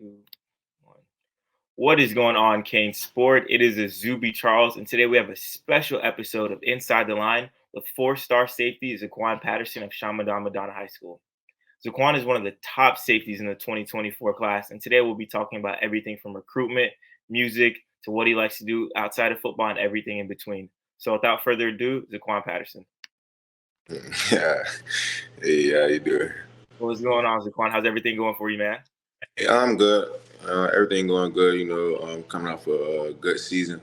Two, one. What is going on, Kane Sport? It is Izubee Charles, and today we have a special episode of Inside the Line with four-star safety Zaquan Patterson of Chaminade Madonna High School. Zaquan is one of the top safeties in the 2024 class, and today we'll be talking about everything from recruitment, music, to what he likes to do outside of football and everything in between. So without further ado, Zaquan Patterson. Yeah. Hey, how you doing? What's going on, Zaquan? How's everything going for you, man? Yeah, I'm good. Everything going good. Coming off a good season.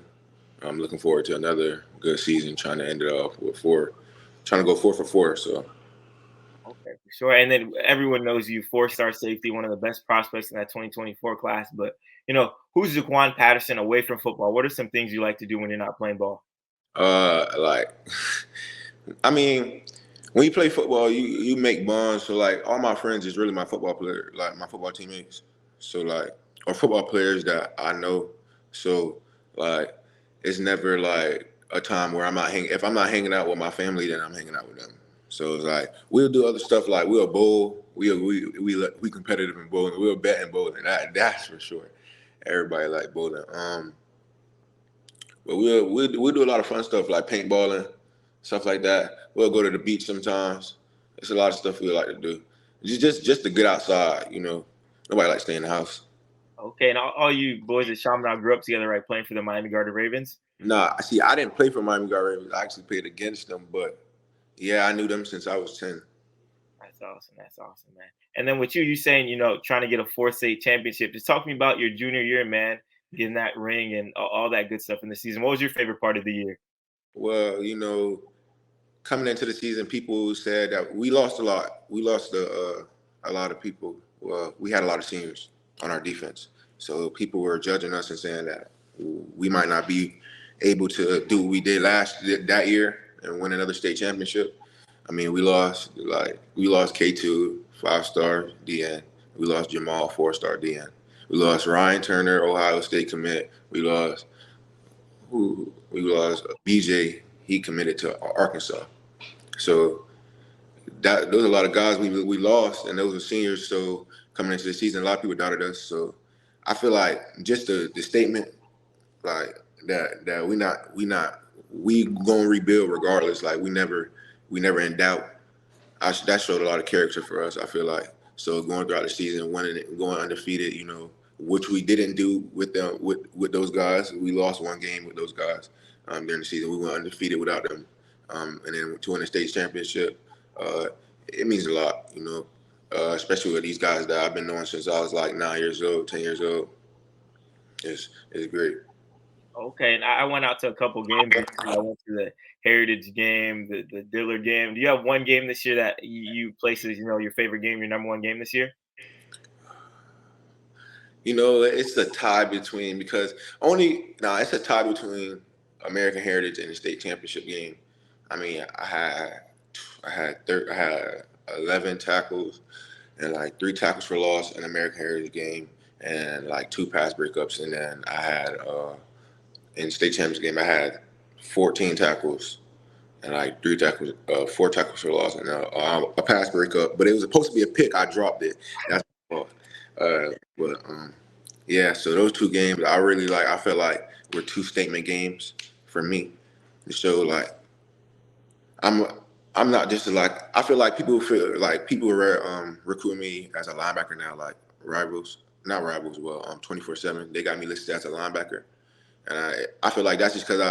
I'm looking forward to another good season. Trying to end it off with trying to go 4 for 4. So. Okay, for sure. And then everyone knows you, four-star safety, one of the best prospects in that 2024 class. But, who's Zaquan Patterson away from football? What are some things you like to do when you're not playing ball? I mean, when you play football, you make bonds. So, all my friends is really my football player, my football teammates. So, or football players that I know. So, it's never, a time where if I'm not hanging out with my family, then I'm hanging out with them. So, it's we'll do other stuff, we'll bowl. We competitive in bowling. We'll bet in bowling. That's for sure. Everybody like bowling. But we'll do a lot of fun stuff like paintballing, stuff like that. We'll go to the beach sometimes. It's a lot of stuff we like to do. Just to get outside, Nobody likes staying in the house. Okay, and all you boys at Chaminade grew up together, right, playing for the Miami Gardner Ravens? Nah, see, I didn't play for Miami Gardner Ravens. I actually played against them, but yeah, I knew them since I was 10. That's awesome. That's awesome, man. And then with you saying, trying to get a four-state championship. Just talk to me about your junior year, man, getting that ring and all that good stuff in the season. What was your favorite part of the year? Well, coming into the season, people said that we lost a lot. We lost a lot of people. Well, we had a lot of seniors on our defense. So people were judging us and saying that we might not be able to do what we did that year and win another state championship. I mean, we lost K2, 5-star DN. We lost Jamal, 4-star DN. We lost Ryan Turner, Ohio State commit. We lost BJ. He committed to Arkansas. So those are a lot of guys we lost, and those were seniors. So coming into the season, a lot of people doubted us. So I feel like just the statement, that we gonna rebuild regardless. We never in doubt. That showed a lot of character for us. I feel like so going throughout the season, winning it, going undefeated. Which we didn't do with them with those guys. We lost one game with those guys during the season. We went undefeated without them, and then to win the state championship. It means a lot, especially with these guys that I've been knowing since I was 9 years old, 10 years old. It's great. Okay, and I went out to a couple games. I went to the Heritage game, the Dillard game. Do you have one game this year that you place as your favorite game, your number one game this year? It's a tie between it's a tie between American Heritage and the state championship game. I mean, I had 11 tackles and 3 tackles for loss in American Heritage game and 2 pass breakups, and then I had in state championship game I had 14 tackles and 4 tackles for loss and a pass breakup, but it was supposed to be a pick. I dropped it. That's my fault. Yeah, so those 2 games I really I felt like were 2 statement games for me to show I'm not just I feel like people recruit me as a linebacker now, not rivals, 24/7. They got me listed as a linebacker, and I feel like that's just because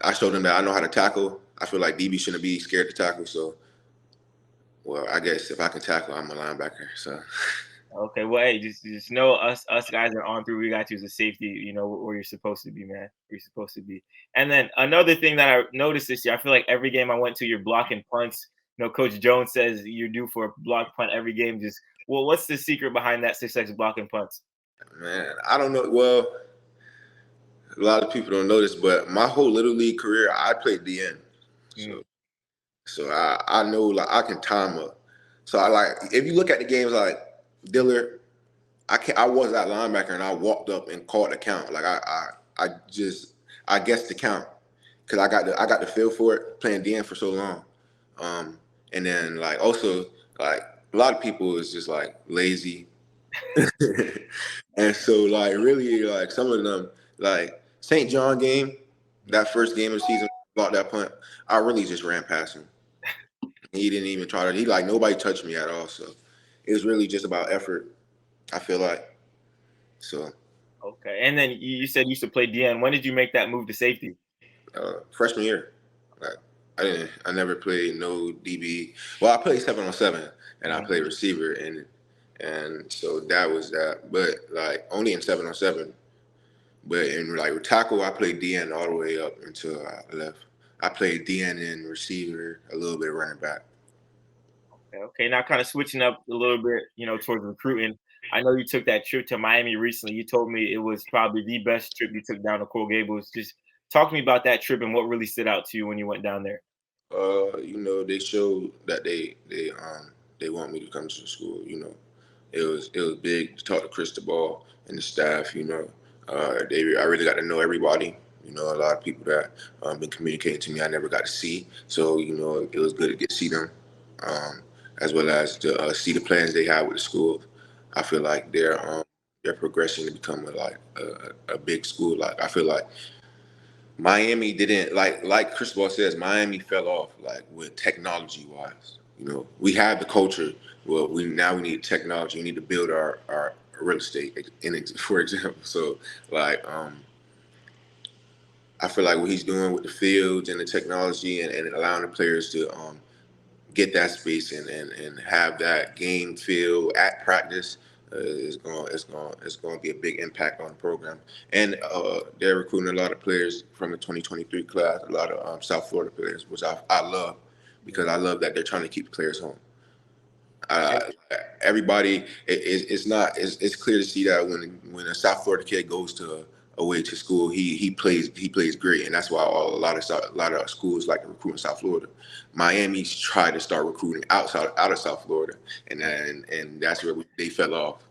I showed them that I know how to tackle. I feel like DB shouldn't be scared to tackle. So, well, I guess if I can tackle, I'm a linebacker. So. Okay, well, hey, just know us guys are on through. We got you as a safety, where you're supposed to be, man. Where you're supposed to be. And then another thing that I noticed this year, I feel like every game I went to, you're blocking punts. Coach Jones says you're due for a block punt every game. What's the secret behind that success blocking punts? Man, I don't know. Well, a lot of people don't know this, but my whole Little League career, I played DN. So I know I can time up. So if you look at the games Dillard, I was that linebacker and I walked up and called the count. I guessed the count because I got the feel for it playing DN for so long. And then also a lot of people is just lazy. And so, like, really, like, some of them, like, St. John game, that first game of the season, blocked that punt, I really just ran past him. He didn't even try to, nobody touched me at all. So it was really just about effort, I feel like. So, Okay. And then you said you used to play DN. When did you make that move to safety? freshman year, like, I never played no DB. Well, I played 7-on-7 and I played receiver, and so that was that. But like only in 7-on-7. But in like tackle, I played DN all the way up until I left. I played DN and receiver, a little bit running back. Okay, now kind of switching up a little bit, towards recruiting. I know you took that trip to Miami recently. You told me it was probably the best trip you took down to Coral Gables. Just talk to me about that trip and what really stood out to you when you went down there. They showed that they want me to come to the school. It was big to talk to Cristobal and the staff. I really got to know everybody. A lot of people that been communicating to me I never got to see. So it was good to get to see them, as well as to see the plans they have with the school. I feel like they're progressing to become a big school. Like I feel like Miami didn't like Cristobal says, Miami fell off like with technology wise. We have the culture. Well, we need technology. We need to build our real estate for example. So like I feel like what he's doing with the fields and the technology and allowing the players to get that space and have that game feel at practice is going to be a big impact on the program. And they're recruiting a lot of players from the 2023 class, a lot of South Florida players, which I love because I love that they're trying to keep players home. Uh, Everybody, it's clear to see that when a South Florida kid goes to away to school, he plays great, and that's why a lot of schools like to recruit in South Florida. Miami's tried to start recruiting out of South Florida, and that's where they fell off.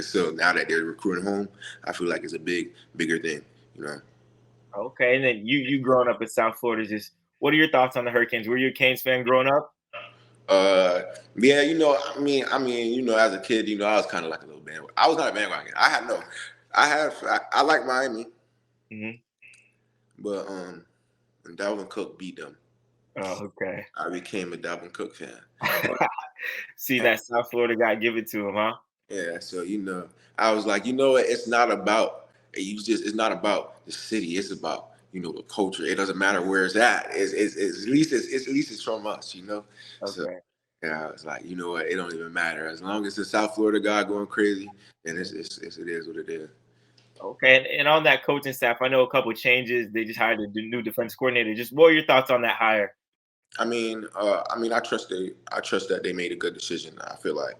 So now that they're recruiting home, I feel like it's a bigger thing, you know. Okay, and then you growing up in South Florida, just what are your thoughts on the Hurricanes? Were you a Canes fan growing up? Uh, yeah, as a kid, I was kind of like a little bandwagon. I was not a bandwagon. I like Miami, Hmm. but when Dalvin Cook beat them, Oh, okay. I became a Dalvin Cook fan. See that South Florida guy give it to him, huh? Yeah, so I was like, what? It's not about the city. It's about the culture. It doesn't matter where it's at. It's from us. So Okay. yeah, I was like, you know what? It don't even matter as long as the South Florida guy going crazy. Then it is what it is. Okay, and on that coaching staff, I know a couple changes. They just hired a new defense coordinator. Just what are your thoughts on that hire? I trust that they made a good decision. I feel like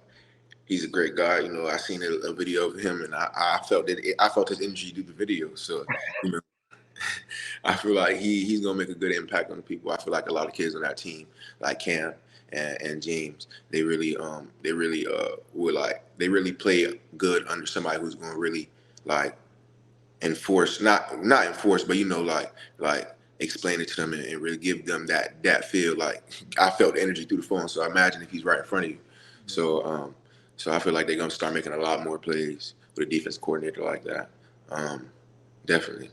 he's a great guy. I seen a video of him, and I felt his energy through the video. So, you know, I feel like he's gonna make a good impact on the people. I feel like a lot of kids on that team, like Cam and James, they really play good under somebody who's gonna really like enforce, not enforce, but like explain it to them and really give them that feel. Like I felt the energy through the phone. So I imagine if he's right in front of you. So I feel like they're gonna start making a lot more plays with a defense coordinator like that. Definitely.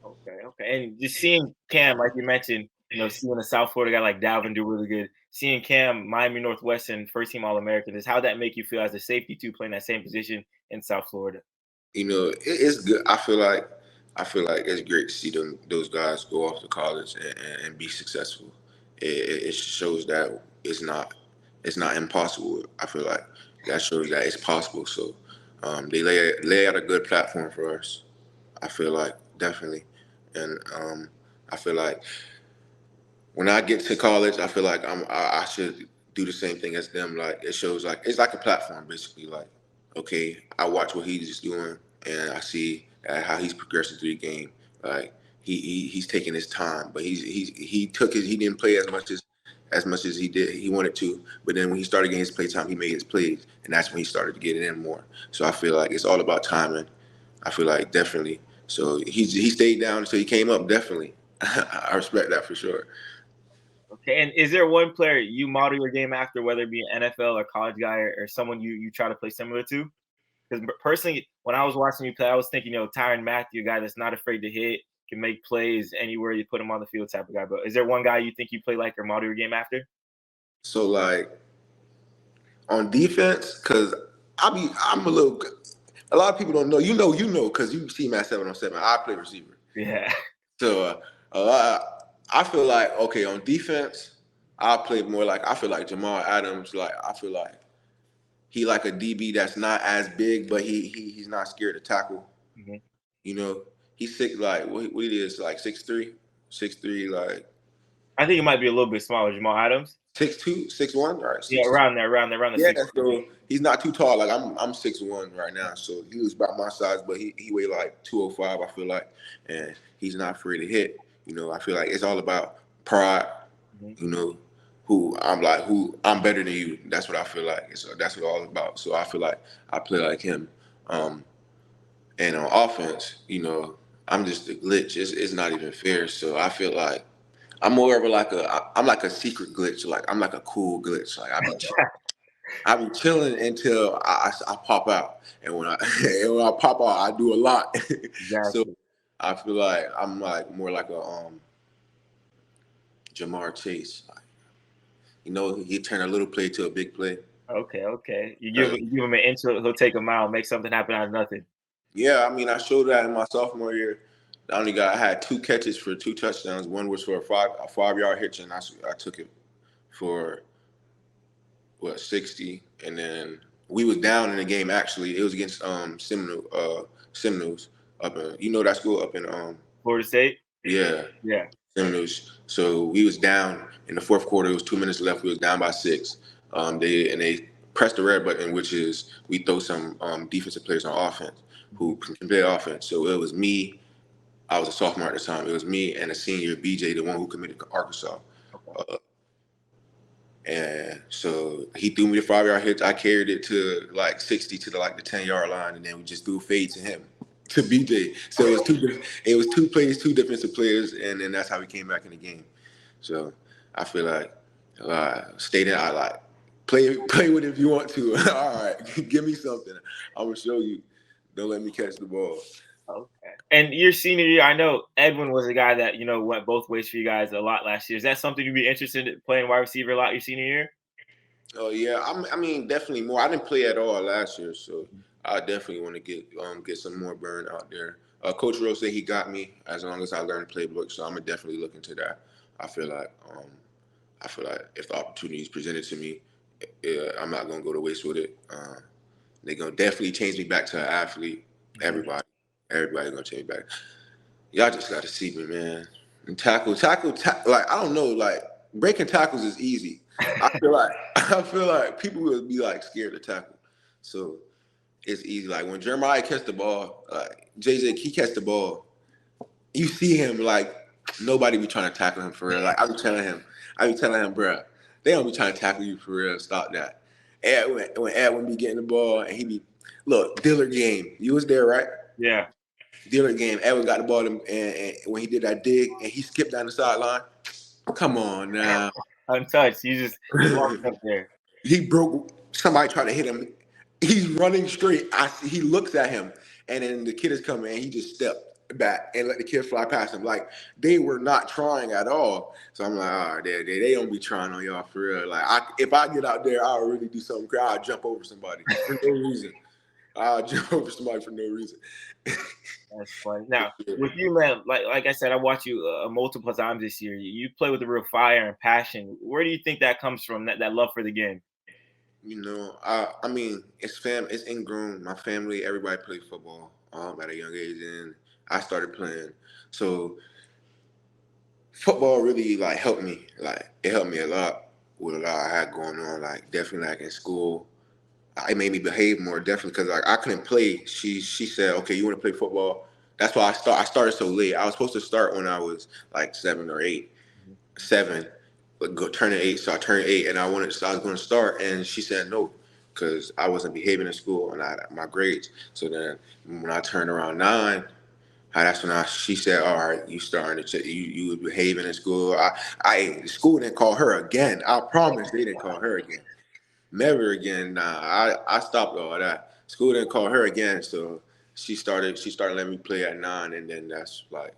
Okay. And just seeing Cam, like you mentioned, seeing a South Florida guy like Dalvin do really good. Seeing Cam, Miami Northwestern, first team All American, is how that make you feel as a safety too, playing that same position in South Florida? It's good. I feel like it's great to see those guys go off to college and be successful. It shows that it's not impossible. I feel like that shows that it's possible. So they lay out a good platform for us. I feel like definitely, and I feel like when I get to college, I feel like I should do the same thing as them. Like it shows like it's like a platform basically. Like okay, I watch what he's doing and I see how he's progressing through the game. Like he's taking his time, but he didn't play as much as he wanted to. But then when he started getting his play time, he made his plays, and that's when he started to get it in more. So I feel like it's all about timing. I feel like definitely. So he stayed down until he came up. Definitely, I respect that for sure. Okay. And is there one player you model your game after, whether it be an NFL or college guy or someone you try to play similar to? Because personally, when I was watching you play, I was thinking, Tyrann Mathieu, a guy that's not afraid to hit, can make plays anywhere you put him on the field type of guy. But is there one guy you think you play like or model your game after? So like on defense, because I'm a little. A lot of people don't know. Because you see me at 7-on-7. I play receiver. Yeah. So I feel like okay on defense, I play more like I feel like Jamal Adams. Like I feel like he like a DB that's not as big, but he's not scared to tackle. Mm-hmm. You know, he's sick like what he is like 6'3", 6'3", like I think it might be a little bit smaller, Jamal Adams. 6'2", 6'1", right? Yeah, around the Yeah, 6. so he's not too tall. Like I'm 6'1" right now, so he was about my size, but he weighed like 205. I feel like, and he's not afraid to hit. You know, I feel like it's all about pride. Mm-hmm. You know, who I'm better than you. That's what I feel like. So that's what it's all about. So I feel like I play like him. And on offense, I'm just a glitch. It's not even fair. So I feel like I'm more of I'm like a secret glitch. Like I'm like a cool glitch. Like I be chilling until I pop out, and when I and when I pop out, I do a lot. So Exactly. I feel like I'm like more like a Jamar Chase. He turn a little play to a big play. Okay. You give him an inch, he'll take a mile, make something happen out of nothing. Yeah, I mean, I showed that in my sophomore year. I had 2 catches for 2 touchdowns. One was for a 5-yard hitch, and I took it for 60, and then we was down in the game. Actually, it was against Seminoles up in that school up in Florida State? Yeah. Yeah. Seminoles. So we was down in the fourth quarter. It was 2 minutes left. We was down by 6. They pressed the red button, which is we throw some defensive players on offense who can play offense. So it was me. I was a sophomore at the time. It was me and a senior, BJ, the one who committed to Arkansas. Okay. And so he threw me the 5-yard hitch. I carried it to like 60 to the 10-yard line, and then we just threw a fade to him, to BJ. So it was it was 2 plays, 2 defensive players, and then that's how we came back in the game. So I feel like I like play with it if you want to. All right, give me something. I'm gonna show you. Don't let me catch the ball. Okay. And your senior year, I know Edwin was a guy that, went both ways for you guys a lot last year. Is that something you'd be interested in playing wide receiver a lot your senior year? Oh yeah, I mean definitely more. I didn't play at all last year, so I definitely want to get some more burn out there. Coach Rose said he got me as long as I learn the playbook, so I'm gonna definitely look into that. I feel like if the opportunity is presented to me, I'm not gonna go to waste with it. They're gonna definitely change me back to an athlete. Everybody gonna change me back. Y'all just gotta see me, man. And tackle. Like I don't know, like breaking tackles is easy. I feel like people will be like scared to tackle, so it's easy. Like when Jeremiah catch the ball, like JJ, he catch the ball, you see him like nobody be trying to tackle him for real. Like I be telling him, bro, they don't be trying to tackle you for real. Stop that. When Edwin be getting the ball and he be Dillard game. You was there, right? Yeah. Dillard game. Edwin got the ball and when he did that dig and he skipped down the sideline. Come on now. Untouched. You walked up there. He broke. Somebody tried to hit him. He's running straight. He looks at him, and then the kid is coming, and he just stepped back and let the kid fly past him. Like they were not trying at all. So I'm like, all right, they don't be trying on y'all for real. Like if I get out there, I'll really do something. I'll jump over somebody for no reason. I'll jump over somebody for no reason. That's funny. Now, with you, man, like I said, I watched you multiple times this year. You play with a real fire and passion. Where do you think that comes from? That love for the game? I mean, it's ingrown. My family, everybody played football at a young age, and I started playing. So football really helped me. Like it helped me a lot with a lot I had going on. Like definitely in school, it made me behave more. Definitely because I couldn't play. She said, okay, you want to play football? That's why I started so late. I was supposed to start when I was like 7 or 8, 7. Go turning 8, so I turned 8, and I was going to start, and she said no, because I wasn't behaving in school and my grades. So then when I turned around 9, that's when she said, all right, you starting to you were behaving in school. The school didn't call her again. I promise they didn't call her again. Never again. Nah, I stopped all that. school didn't call her again, so she started letting me play at 9, and then that's like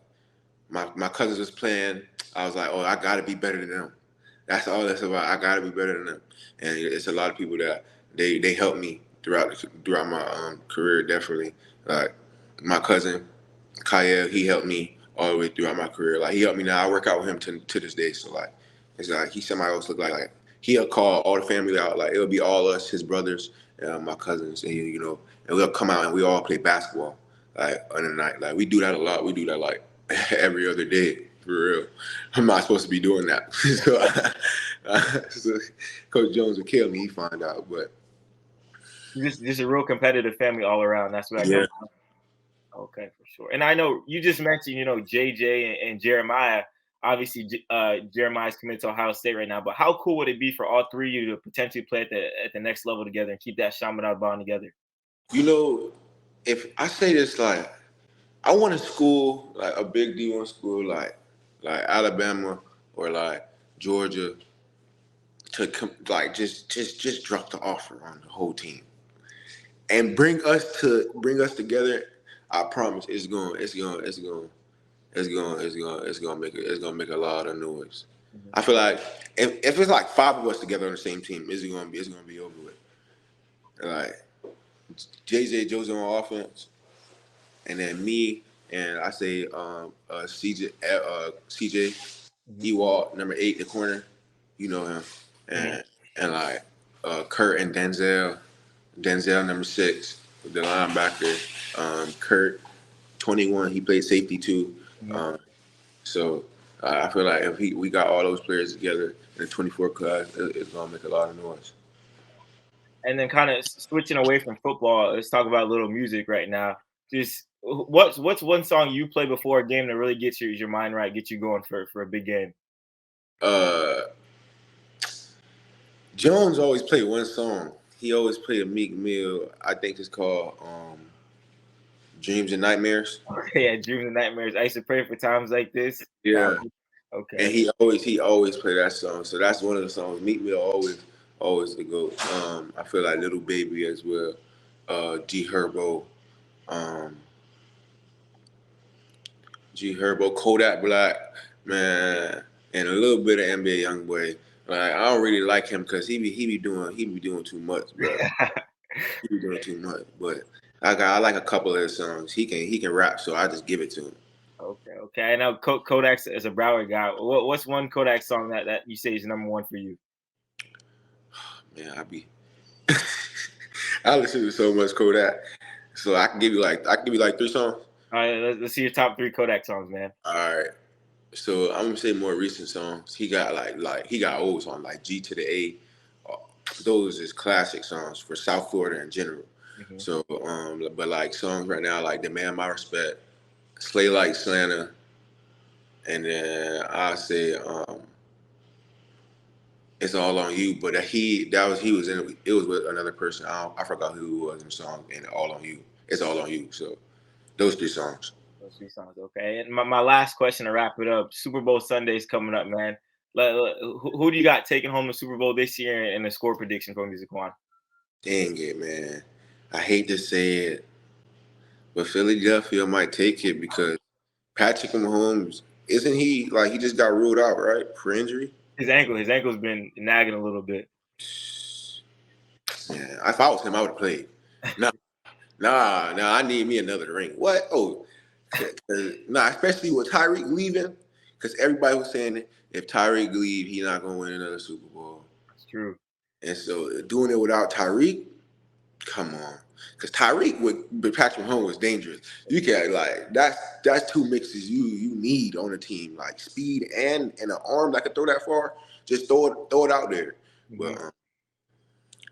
my cousins was playing. I was like, oh, I gotta be better than them. That's all that's about. I gotta be better than them. And it's a lot of people that they helped me throughout my career. Definitely, like my cousin Kyle, he helped me all the way throughout my career. Like he helped me now. I work out with him to this day. So like it's like he's somebody else look like he'll call all the family out. Like it'll be all us, his brothers, my cousins, and and we'll come out and we all play basketball like on the night. Like we do that a lot. We do that like every other day for real. I'm not supposed to be doing that. So Coach Jones would kill me. He find out, but Just a real competitive family all around. That's what I know. Okay, for sure. And I know you just mentioned, JJ and Jeremiah. Obviously, Jeremiah's committed to Ohio State right now. But how cool would it be for all three of you to potentially play at the next level together and keep that Chaminade bond together? If I say this, like I want a school like a big D1 school like Alabama or like Georgia to like just drop the offer on the whole team and bring us together. I promise it's gonna make a lot of noise. Mm-hmm. I feel like if it's like 5 of us together on the same team, it's gonna be over with. Like JJ Joe's on offense, and then me and I say CJ Ewald number 8 the corner, you know him, and like Kurt and Denzel number 6 the linebacker, Kurt 21 he played safety too. So I feel like if we got all those players together in the 24 class, it's gonna make a lot of noise. And then kind of switching away from football, let's talk about a little music right now. Just what's one song you play before a game that really gets your mind right, get you going for a big game? Jones always played one song. He always played a Meek Mill. I think it's called Dreams and Nightmares. Yeah, Dreams and Nightmares. I used to pray for times like this. Yeah. Okay. And he always play that song. So that's one of the songs. Meek Mill always the GOAT. I feel like Little Baby as well. G Herbo. Kodak Black, man, and a little bit of NBA YoungBoy. Like I don't really like him because he be doing too much, bro. He be doing too much. But I like a couple of his songs. He can rap, so I just give it to him. Okay. I know Kodak's as a Broward guy. What's one Kodak song that you say is number one for you? Man, I listen to so much Kodak, so I can give you like 3 songs. All right, let's see your top 3 Kodak songs, man. All right. So I'm gonna say more recent songs. He got he got old songs like G to the A. Those is classic songs for South Florida in general. Mm-hmm. So but like songs right now like Demand My Respect, Slay Like Santa, and then I say It's All on You. But he was with another person. I forgot who it was in the song. And All on You. It's All on You. So those 3 songs. Those 3 songs, okay. And my last question to wrap it up: Super Bowl Sunday's coming up, man. Who do you got taking home the Super Bowl this year, and a score prediction from you, Zaquan? Dang it, man. I hate to say it, but Philadelphia might take it because Patrick Mahomes, isn't he he just got ruled out, right, for injury? His ankle's been nagging a little bit. Man, if I was him, I would have played. Nah, I need me another ring. What? Oh, especially with Tyreek leaving, because everybody was saying if Tyreek leave, he's not gonna win another Super Bowl. That's true. And so doing it without Tyreek, come on, because Tyreek with Patrick Mahomes was dangerous. You can't that's 2 mixes you need on a team, like speed and an arm that can throw that far. Just throw it out there. Mm-hmm. But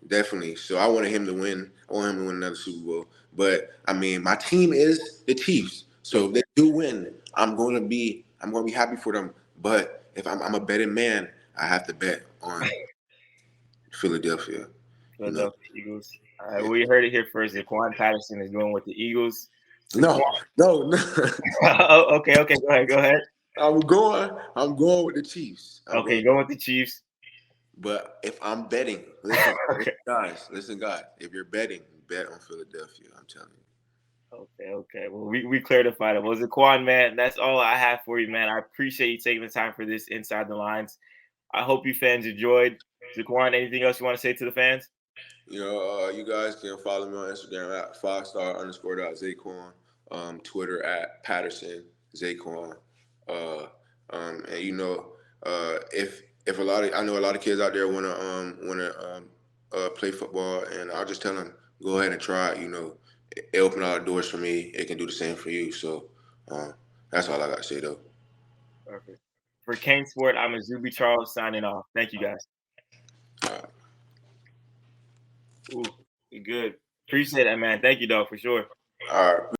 definitely. So I wanted him to win. I want him to win another Super Bowl. But I mean, my team is the Chiefs. So if they do win, I'm gonna be happy for them. But if I'm a betting man, I have to bet on Philadelphia. Eagles. All right, we heard it here first. Zaquan Patterson is going with the Eagles. No. Okay. Go ahead. I'm going with the Chiefs. Going with the Chiefs. But if I'm betting, listen, guys, if you're betting, bet on Philadelphia. I'm telling you. Okay. Well, we clarified it. Well, Zaquan, man, that's all I have for you, man. I appreciate you taking the time for this Inside the Lines. I hope you fans enjoyed. Zaquan, anything else you want to say to the fans? You guys can follow me on Instagram at 5star_Zaquan, Twitter at Patterson Zaquan, and if I know a lot of kids out there wanna play football, and I'll just tell them go ahead and try it. It opened a lot of doors for me. It can do the same for you. So that's all I got to say though. Perfect. For CaneSport, I'm Izubee Charles signing off. Thank you, guys. All right. Ooh, you good. Appreciate it, man. Thank you, dog, for sure. All right.